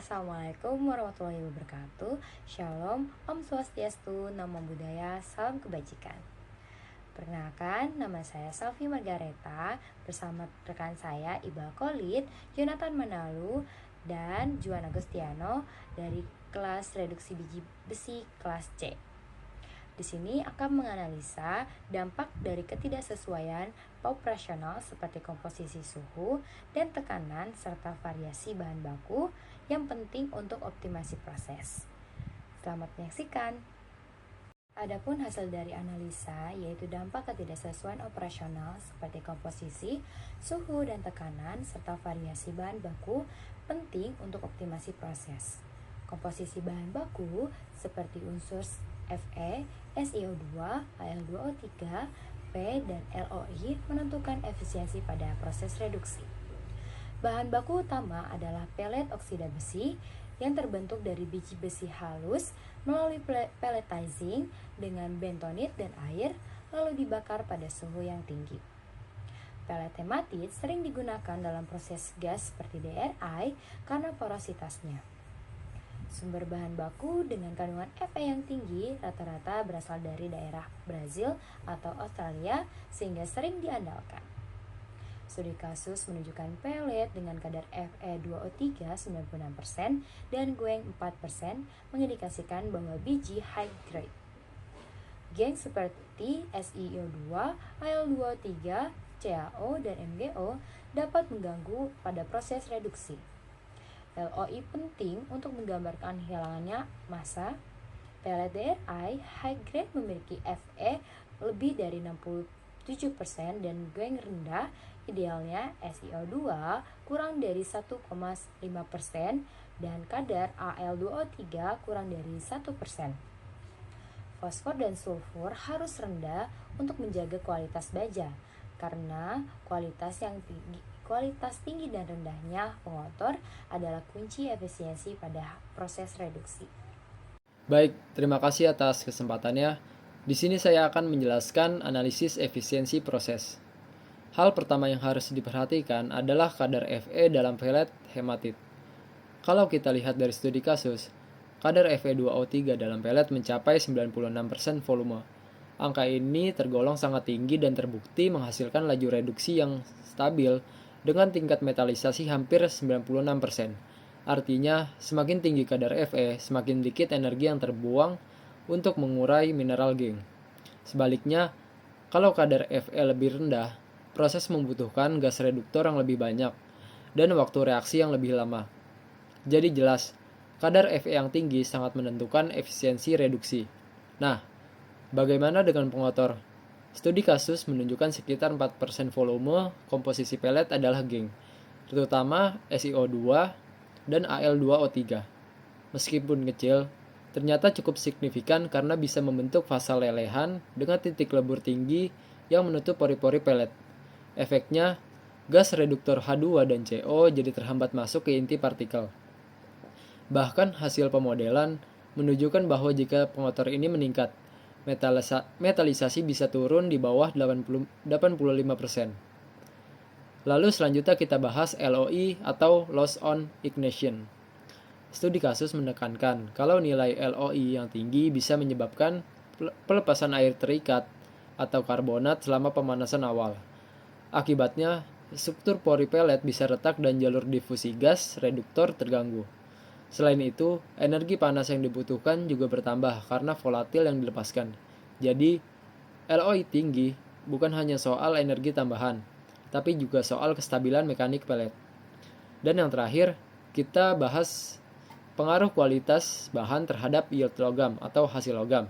Assalamualaikum warahmatullahi wabarakatuh. Shalom, Om Swastiastu, Namo Buddhaya, Salam Kebajikan. Perkenalkan, nama saya Selvi Margareta bersama rekan saya Iqbal Khalid, Jonathan Manalu, dan Juan Agustiano dari kelas reduksi biji besi kelas C. Di sini akan menganalisa dampak dari ketidaksesuaian operasional seperti komposisi suhu dan tekanan serta variasi bahan baku yang penting untuk optimasi proses. Selamat menyaksikan. Adapun hasil dari analisa yaitu dampak ketidaksesuaian operasional seperti komposisi, suhu dan tekanan serta variasi bahan baku penting untuk optimasi proses. Komposisi bahan baku seperti unsur Fe, SiO2, Al2O3, P, dan LOI menentukan efisiensi pada proses reduksi. Bahan baku utama adalah pelet oksida besi yang terbentuk dari biji besi halus melalui pelletizing dengan bentonit dan air lalu dibakar pada suhu yang tinggi. Pelet hematit sering digunakan dalam proses gas seperti DRI karena porositasnya. Sumber bahan baku dengan kandungan Fe yang tinggi rata-rata berasal dari daerah Brazil atau Australia sehingga sering diandalkan. Studi kasus menunjukkan pelet dengan kadar Fe2O3 96% dan goeng 4% mengindikasikan bahwa biji high grade. Geng seperti SiO2, Al2O3, CaO, dan MgO dapat mengganggu pada proses reduksi. LOI penting untuk menggambarkan hilangnya massa. Pelet DRI high grade memiliki Fe lebih dari 67% dan goeng rendah, idealnya SiO2 kurang dari 1,5% dan kadar Al2O3 kurang dari 1%. Fosfor dan sulfur harus rendah untuk menjaga kualitas baja, karena kualitas tinggi dan rendahnya pengotor adalah kunci efisiensi pada proses reduksi. Baik, terima kasih atas kesempatannya. Di sini saya akan menjelaskan analisis efisiensi proses. Hal pertama yang harus diperhatikan adalah kadar Fe dalam pelet hematit. Kalau kita lihat dari studi kasus, kadar Fe2O3 dalam pelet mencapai 96% volume. Angka ini tergolong sangat tinggi dan terbukti menghasilkan laju reduksi yang stabil dengan tingkat metalisasi hampir 96%. Artinya, semakin tinggi kadar Fe, semakin dikit energi yang terbuang untuk mengurai mineral geng. Sebaliknya, kalau kadar Fe lebih rendah, proses membutuhkan gas reduktor yang lebih banyak dan waktu reaksi yang lebih lama. Jadi jelas, kadar Fe yang tinggi sangat menentukan efisiensi reduksi. Nah, bagaimana dengan pengotor? Studi kasus menunjukkan sekitar 4% volume komposisi pelet adalah geng, terutama SiO2 dan Al2O3. Meskipun kecil, ternyata cukup signifikan karena bisa membentuk fasa lelehan dengan titik lebur tinggi yang menutup pori-pori pelet. Efeknya, gas reduktor H2 dan CO jadi terhambat masuk ke inti partikel. Bahkan hasil pemodelan menunjukkan bahwa jika pengotor ini meningkat, metalisasi bisa turun di bawah 85%. Lalu selanjutnya kita bahas LOI atau Loss on Ignition. Studi kasus menekankan kalau nilai LOI yang tinggi bisa menyebabkan pelepasan air terikat atau karbonat selama pemanasan awal. Akibatnya, struktur pori pelet bisa retak dan jalur difusi gas reduktor terganggu. Selain itu, energi panas yang dibutuhkan juga bertambah karena volatil yang dilepaskan. Jadi, LOI tinggi bukan hanya soal energi tambahan, tapi juga soal kestabilan mekanik pelet. Dan yang terakhir, kita bahas pengaruh kualitas bahan terhadap yield logam atau hasil logam.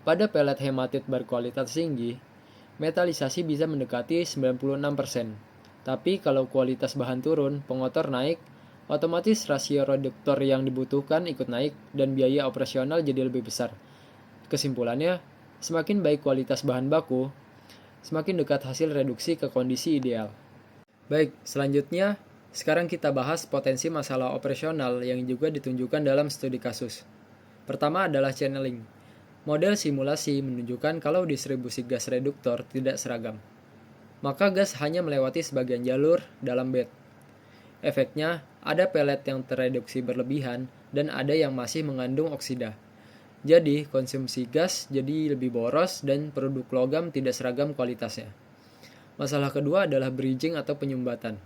Pada pelet hematit berkualitas tinggi, metalisasi bisa mendekati 96%. Tapi kalau kualitas bahan turun, pengotor naik, otomatis rasio reduktor yang dibutuhkan ikut naik dan biaya operasional jadi lebih besar. Kesimpulannya, semakin baik kualitas bahan baku, semakin dekat hasil reduksi ke kondisi ideal. Baik, selanjutnya, sekarang kita bahas potensi masalah operasional yang juga ditunjukkan dalam studi kasus. Pertama adalah channeling. Model simulasi menunjukkan kalau distribusi gas reduktor tidak seragam, maka gas hanya melewati sebagian jalur dalam bed. Efeknya, Ada pelet yang tereduksi berlebihan dan ada yang masih mengandung oksida. Jadi, konsumsi gas jadi lebih boros dan produk logam tidak seragam kualitasnya. Masalah kedua adalah bridging atau penyumbatan.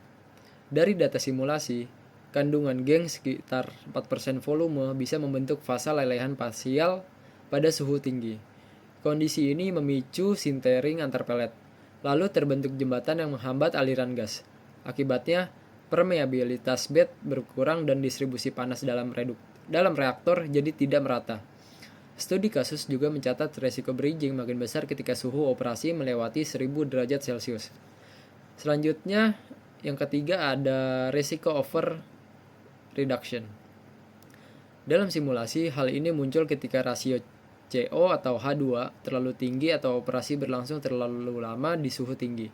Dari data simulasi, kandungan geng sekitar 4% volume bisa membentuk fasa lelehan parsial pada suhu tinggi. Kondisi ini memicu sintering antar pelet, lalu terbentuk jembatan yang menghambat aliran gas. Akibatnya, permeabilitas bed berkurang dan distribusi panas dalam reaktor jadi tidak merata. Studi kasus juga mencatat resiko bridging makin besar ketika suhu operasi melewati 1000 derajat Celcius. Selanjutnya, yang ketiga ada resiko over reduction. Dalam simulasi, hal ini muncul ketika rasio CO atau H2 terlalu tinggi atau operasi berlangsung terlalu lama di suhu tinggi.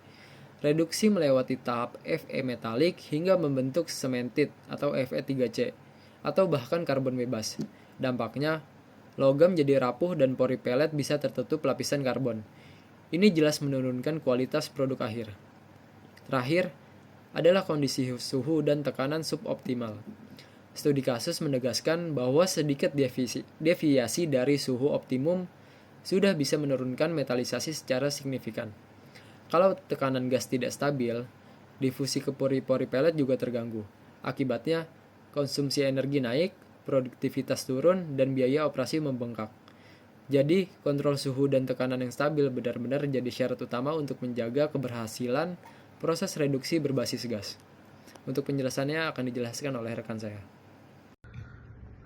Reduksi melewati tahap Fe metalik hingga membentuk cemented atau Fe3C atau bahkan karbon bebas. Dampaknya, logam jadi rapuh dan pori pelet bisa tertutup lapisan karbon. Ini jelas menurunkan kualitas produk akhir. Terakhir, adalah kondisi suhu dan tekanan suboptimal. Studi kasus menegaskan bahwa sedikit deviasi dari suhu optimum sudah bisa menurunkan metalisasi secara signifikan. Kalau tekanan gas tidak stabil, difusi ke pori-pori pelet juga terganggu. Akibatnya, konsumsi energi naik, produktivitas turun, dan biaya operasi membengkak. Jadi, kontrol suhu dan tekanan yang stabil benar-benar jadi syarat utama untuk menjaga keberhasilan proses reduksi berbasis gas. Untuk penjelasannya akan dijelaskan oleh rekan saya.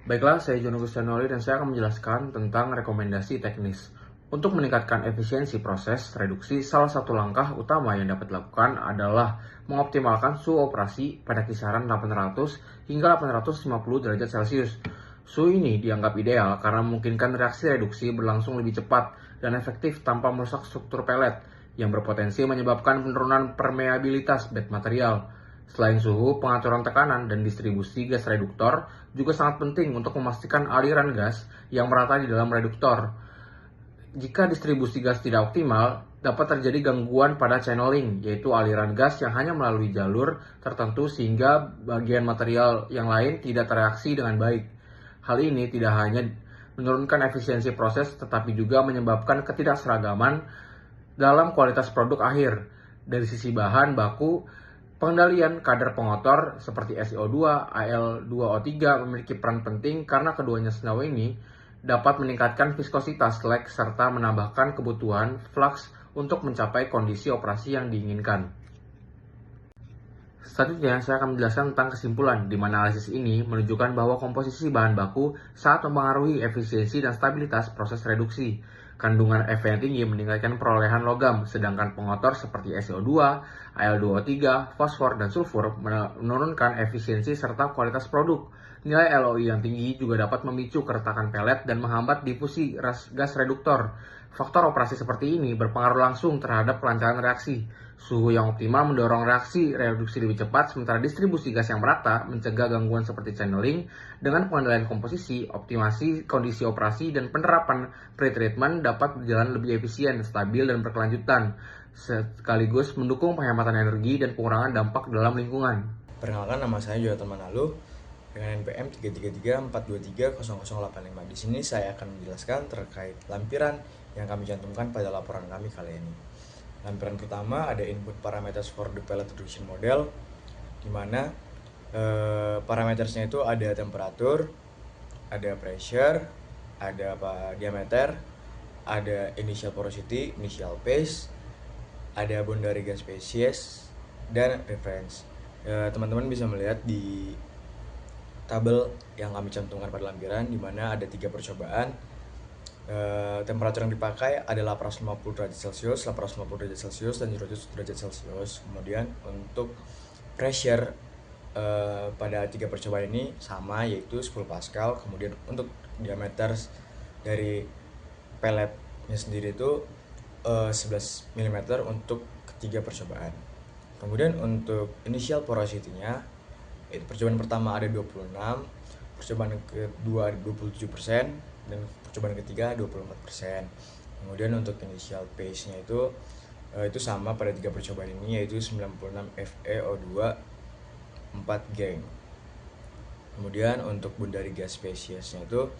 Baiklah, saya Jono Gustianoli dan saya akan menjelaskan tentang rekomendasi teknis. Untuk meningkatkan efisiensi proses reduksi, salah satu langkah utama yang dapat dilakukan adalah mengoptimalkan suhu operasi pada kisaran 800 hingga 850 derajat Celcius. Suhu ini dianggap ideal karena memungkinkan reaksi reduksi berlangsung lebih cepat dan efektif tanpa merusak struktur pelet, yang berpotensi menyebabkan penurunan permeabilitas bed material. Selain suhu, pengaturan tekanan dan distribusi gas reduktor juga sangat penting untuk memastikan aliran gas yang merata di dalam reduktor. Jika distribusi gas tidak optimal, dapat terjadi gangguan pada channeling, yaitu aliran gas yang hanya melalui jalur tertentu sehingga bagian material yang lain tidak tereaksi dengan baik. Hal ini tidak hanya menurunkan efisiensi proses, tetapi juga menyebabkan ketidakseragaman dalam kualitas produk akhir. Dari sisi bahan baku, pengendalian kadar pengotor seperti SiO2, Al2O3 memiliki peran penting karena keduanya senyawa ini dapat meningkatkan viskositas slag serta menambahkan kebutuhan flux untuk mencapai kondisi operasi yang diinginkan. Selanjutnya, saya akan menjelaskan tentang kesimpulan, di mana analisis ini menunjukkan bahwa komposisi bahan baku sangat mempengaruhi efisiensi dan stabilitas proses reduksi. Kandungan Fe yang tinggi meningkatkan perolehan logam, sedangkan pengotor seperti SiO2, Al2O3, fosfor, dan sulfur menurunkan efisiensi serta kualitas produk. Nilai LOI yang tinggi juga dapat memicu keretakan pelet dan menghambat difusi gas reduktor. Faktor operasi seperti ini berpengaruh langsung terhadap kelancaran reaksi. Suhu yang optimal mendorong reaksi reduksi lebih cepat, sementara distribusi gas yang merata mencegah gangguan seperti channeling. Dengan pengendalian komposisi, optimasi kondisi operasi, dan penerapan pre-treatment dapat berjalan lebih efisien, stabil, dan berkelanjutan, sekaligus mendukung penghematan energi dan pengurangan dampak dalam lingkungan. Perkenalkan, nama saya Jonathan Manalu dengan NPM 33342300085. Di sini saya akan menjelaskan terkait lampiran yang kami cantumkan pada laporan kami kali ini. Lampiran pertama ada input parameters for the pellet reduction model, di mana parametersnya itu ada temperatur, ada pressure, ada diameter, ada initial porosity, initial phase, ada boundary gas species, dan reference. Teman-teman bisa melihat di tabel yang kami cantumkan pada lampiran, di mana ada 3 percobaan. Temperatur yang dipakai adalah 850 derajat Celcius, 850 derajat Celcius, dan 100 derajat Celcius. Kemudian untuk pressure pada 3 percobaan ini sama, yaitu 10 Pascal. Kemudian untuk diameter dari pelletnya sendiri itu 11 mm untuk ketiga percobaan. Kemudian untuk initial porosity-nya, yaitu percobaan pertama ada 26, percobaan kedua ada 27%, dan percobaan ketiga 24%. Kemudian untuk initial phase-nya itu sama pada 3 percobaan ini, yaitu 96 FeO2 4 geng. Kemudian untuk bundari gas spesiesnya itu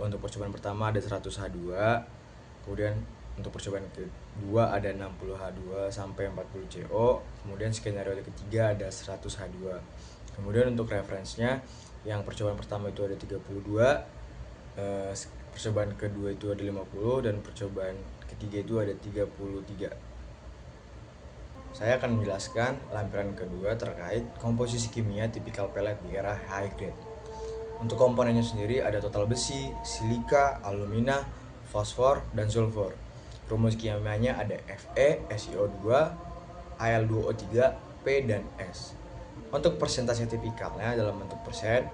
untuk percobaan pertama ada 100H2, kemudian untuk percobaan kedua ada 60H2 sampai 40CO, kemudian skenario ketiga ada 100H2. Kemudian untuk referensinya, yang percobaan pertama itu ada 32, percobaan kedua itu ada 50, dan percobaan ketiga itu ada 33. Saya akan menjelaskan lampiran kedua terkait komposisi kimia tipikal pelet di era high grade. Untuk komponennya sendiri ada total besi, silika, alumina, fosfor, dan sulfur. Rumus kimianya ada Fe, SiO2, Al2O3, P, dan S. Untuk persentase tipikalnya dalam bentuk persen,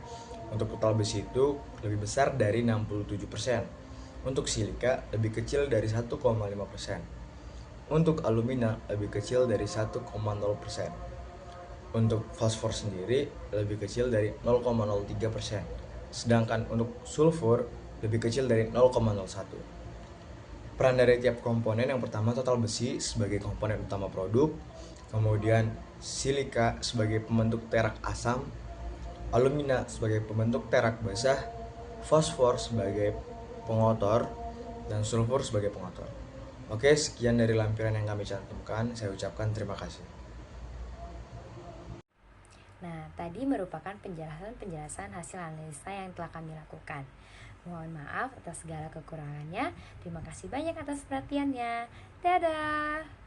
untuk total besi itu lebih besar dari 67%. Untuk silika lebih kecil dari 1,5%. Untuk alumina lebih kecil dari 1,0%. Untuk fosfor sendiri lebih kecil dari 0,03%. Sedangkan untuk sulfur lebih kecil dari 0,01. Peran dari tiap komponen, yang pertama total besi sebagai komponen utama produk, kemudian silika sebagai pembentuk terak asam, alumina sebagai pembentuk terak basah, fosfor sebagai pengotor, dan sulfur sebagai pengotor. Oke, sekian dari lampiran yang kami cantumkan. Saya ucapkan terima kasih. Nah, tadi merupakan penjelasan hasil analisa yang telah kami lakukan. Mohon maaf atas segala kekurangannya. Terima kasih banyak atas perhatiannya. Dadah!